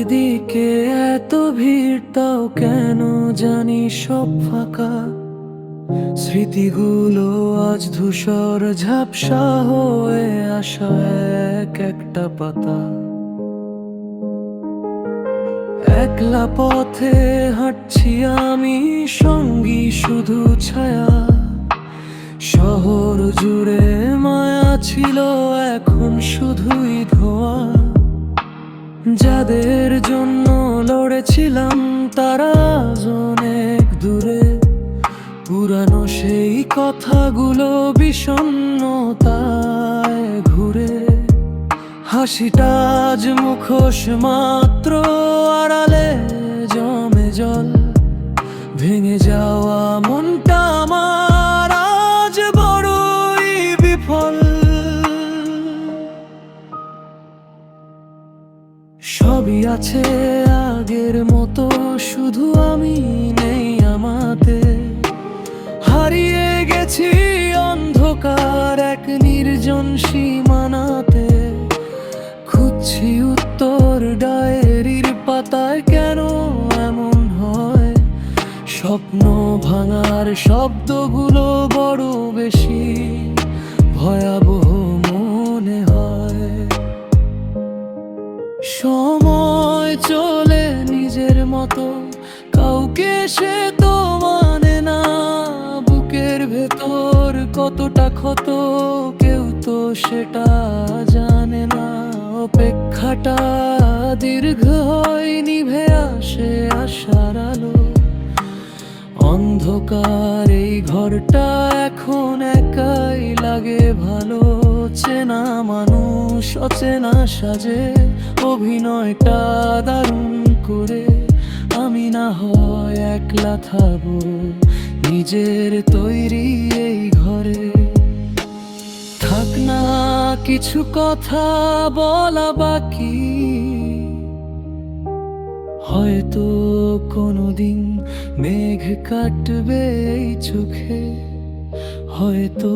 চারিদিকে এত ভিড়, তাও কেন জানি সব ফাঁকা। স্মৃতিগুলো আজ ধূসর ঝাপসা হয়ে আসা এক একটা পাতা। একলা পথে হাঁটছি আমি, সঙ্গী শুধু ছায়া। শহর জুড়ে মায়া ছিল, এখন শুধুই ধোঁয়া। যাদের জন্য লড়েছিলাম তারা আজ অনেক দূরে। পুরানো সেই কথাগুলো বিষণ্ণতায় ঘুরে। হাসিটা আজ মুখোশ মাত্র, আড়ালে জমে জল। ভেঙে যাওয়া মনটা আমার আজ বড়ই বিফল। সবই আছে আগের মতো, শুধু আমি নেই আমাতে। হারিয়ে গেছি অন্ধকার এক নির্জন সীমানাতে। খুঁজছি উত্তর ডায়েরির পাতায়, কেন এমন হয়? স্বপ্ন ভাঙার শব্দগুলো বড় বেশি ভয়াবহ মনে হয়। সময় চলে নিজের মতো, কাউকে সে তো মানে না। বুকের ভেতর কতটা ক্ষত, কেউ তো সেটা জানে না। অপেক্ষাটা দীর্ঘ হয়, নিভে আসে আশার আলো। অন্ধকার এই ঘরটা এখন একাই লাগে ভালো। চেনা মানুষ অচেনা সাজে, অভিনয়টা দারুণ করে। আমি না হয় একলা থাকবো নিজের তৈরি এই ঘরে। থাক না কিছু কথা বলা বাকি, হয়তো কোনোদিন মেঘ কাটবে এই চোখে, হয়তো